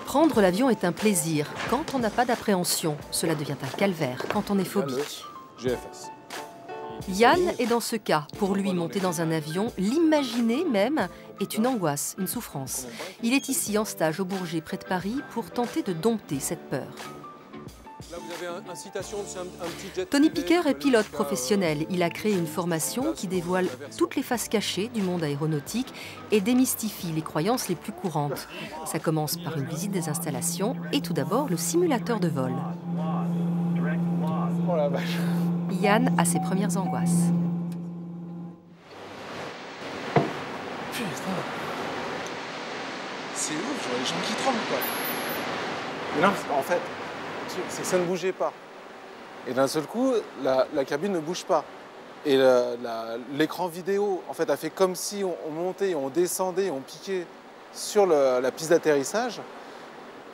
Prendre l'avion est un plaisir quand on n'a pas d'appréhension. Cela devient un calvaire quand on est phobique. GFS. Yann est dans ce cas. Pour lui, monter dans un avion, l'imaginer même, est une angoisse, une souffrance. Il est ici en stage au Bourget, près de Paris, pour tenter de dompter cette peur. Là, vous avez incitation, c'est un petit jet Tony privé, Picker est pilote jusqu'à, professionnel. Il a créé une formation qui dévoile toutes les faces cachées du monde aéronautique et démystifie les croyances les plus courantes. Ça commence par une visite des installations et tout d'abord le simulateur de vol. Oh la vache. Yann a ses premières angoisses. Putain. C'est ouf, je vois les gens qui tremblent, quoi. Mais non, parce qu'en fait, c'est que ça ne bougeait pas. Et d'un seul coup, la cabine ne bouge pas. Et l'écran vidéo, en fait, a fait comme si on montait, on descendait, on piquait sur la piste d'atterrissage.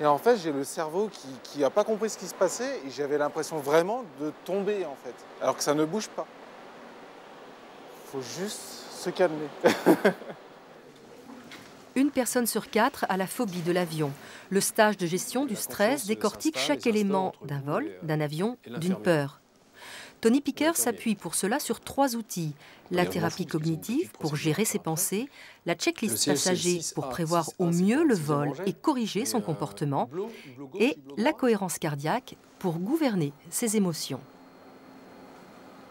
Et en fait, j'ai le cerveau qui n'a pas compris ce qui se passait et j'avais l'impression vraiment de tomber, en fait. Alors que ça ne bouge pas. Il faut juste se calmer. Une personne sur 4 a la phobie de l'avion. Le stage de gestion du stress décortique chaque élément d'un vol, d'un avion, d'une peur. Tony Picker s'appuie pour cela sur 3 outils. La thérapie cognitive pour gérer ses pensées, la checklist passager pour prévoir au mieux le vol et corriger son comportement, et la cohérence cardiaque pour gouverner ses émotions.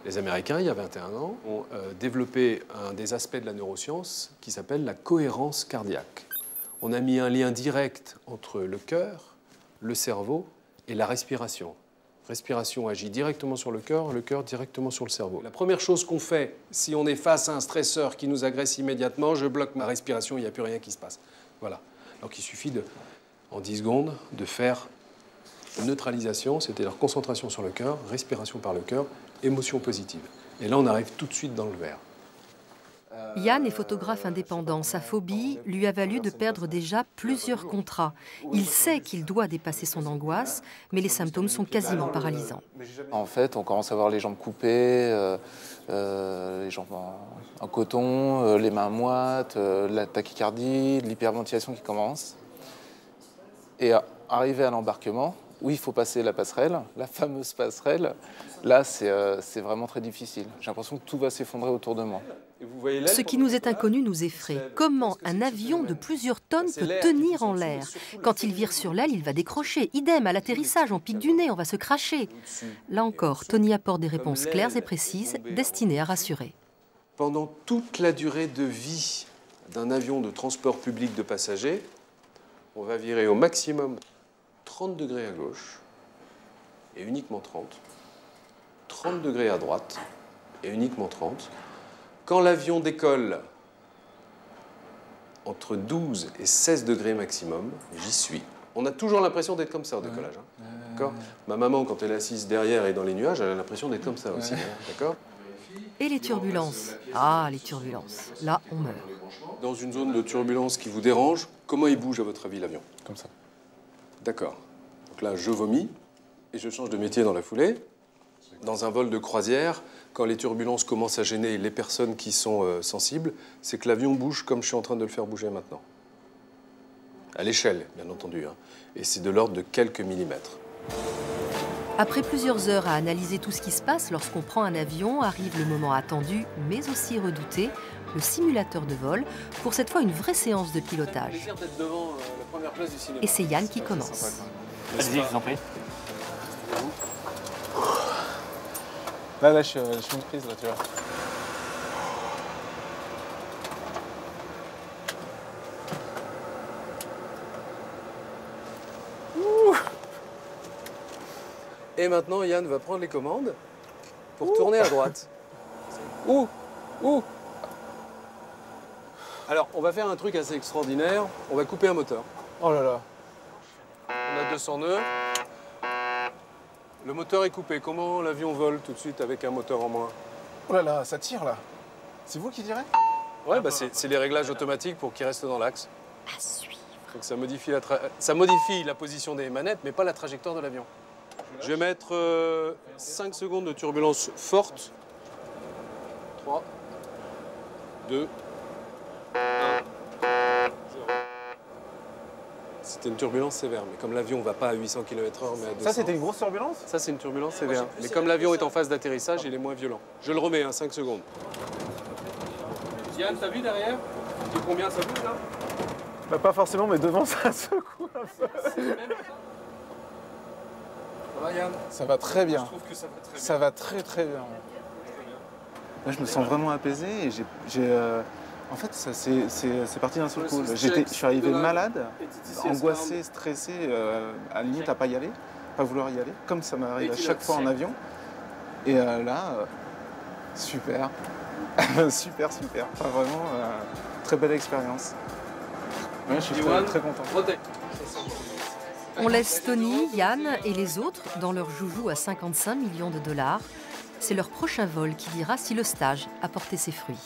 Les Américains, il y a 21 ans, ont développé un des aspects de la neuroscience qui s'appelle la cohérence cardiaque. On a mis un lien direct entre le cœur, le cerveau et la respiration. La respiration agit directement sur le cœur directement sur le cerveau. La première chose qu'on fait, si on est face à un stresseur qui nous agresse immédiatement, je bloque ma respiration, il n'y a plus rien qui se passe. Voilà. Donc il suffit, en 10 secondes, de faire neutralisation, c'est-à-dire concentration sur le cœur, respiration par le cœur, émotion positive. Et là, on arrive tout de suite dans le vert. Yann est photographe indépendant. Sa phobie lui a valu de perdre déjà plusieurs contrats. Il sait qu'il doit dépasser son angoisse, mais les symptômes sont quasiment paralysants. En fait, on commence à voir les jambes coupées, les jambes en coton, les mains moites, la tachycardie, l'hyperventilation qui commence. Et arrivé à l'embarquement, où il faut passer la passerelle, la fameuse passerelle, là, c'est vraiment très difficile. J'ai l'impression que tout va s'effondrer autour de moi. Ce qui nous est inconnu nous effraie. Comment un avion de plusieurs tonnes peut tenir en l'air? Quand il vire sur l'aile, il va décrocher. Idem, à l'atterrissage, on pique du nez, on va se cracher. Là encore, Tony apporte des réponses claires et précises, destinées à rassurer. Pendant toute la durée de vie d'un avion de transport public de passagers, on va virer au maximum 30 degrés à gauche et uniquement 30, 30 degrés à droite et uniquement 30. Quand l'avion décolle entre 12 et 16 degrés maximum, j'y suis. On a toujours l'impression d'être comme ça au décollage. Hein, d'accord ? Ma maman, quand elle est assise derrière et dans les nuages, elle a l'impression d'être comme ça aussi. Hein, d'accord ? Et les turbulences? Ah, les turbulences. Là, on meurt. Dans une zone de turbulence qui vous dérange, comment il bouge à votre avis l'avion? Comme ça. D'accord. Donc là, je vomis et je change de métier dans la foulée. Dans un vol de croisière, quand les turbulences commencent à gêner les personnes qui sont sensibles, c'est que l'avion bouge comme je suis en train de le faire bouger maintenant. À l'échelle, bien entendu. Hein. Et c'est de l'ordre de quelques millimètres. Après plusieurs heures à analyser tout ce qui se passe lorsqu'on prend un avion, arrive le moment attendu, mais aussi redouté, le simulateur de vol, pour cette fois une vraie séance de pilotage. Et c'est Yann qui commence. Allez-y, je vous en prie. Là, je suis une prise, là, tu vois. Et maintenant, Yann va prendre les commandes pour tourner à droite. Ouh. Alors, on va faire un truc assez extraordinaire. On va couper un moteur. Oh là là. On a 200 nœuds. Le moteur est coupé. Comment l'avion vole tout de suite avec un moteur en moins? Oh là là, ça tire, là. C'est vous qui tirez? Ouais, bah c'est les réglages automatiques pour qu'il reste dans l'axe. À suivre. Donc ça modifie la position des manettes, mais pas la trajectoire de l'avion. Je vais mettre 5 secondes de turbulence forte. 3, 2, 1, 0. C'était une turbulence sévère, mais comme l'avion ne va pas à 800 km/h, mais à 200... Ça, c'était une grosse turbulence? Ça, c'est une turbulence sévère. Mais comme l'avion est en phase d'atterrissage, il est moins violent. Je le remets, 5 secondes. Yann, t'as vu derrière? Tu sais combien ça bouge, là? Bah, pas forcément, mais devant, ça secoue un peu. Ça va, Yann? Ça va très bien. Je trouve que ça va très bien. Ça va très très bien. Là, je me sens vraiment apaisé et en fait, c'est parti d'un seul coup. Je suis arrivé malade, angoissé, stressé, à la limite à pas y aller, pas vouloir y aller, comme ça m'arrive à chaque fois en avion. Et là, super, super. Enfin, vraiment, très belle expérience. Ouais, je suis très content. On laisse Tony, Yann et les autres dans leur joujou à 55 millions de $. C'est leur prochain vol qui dira si le stage a porté ses fruits.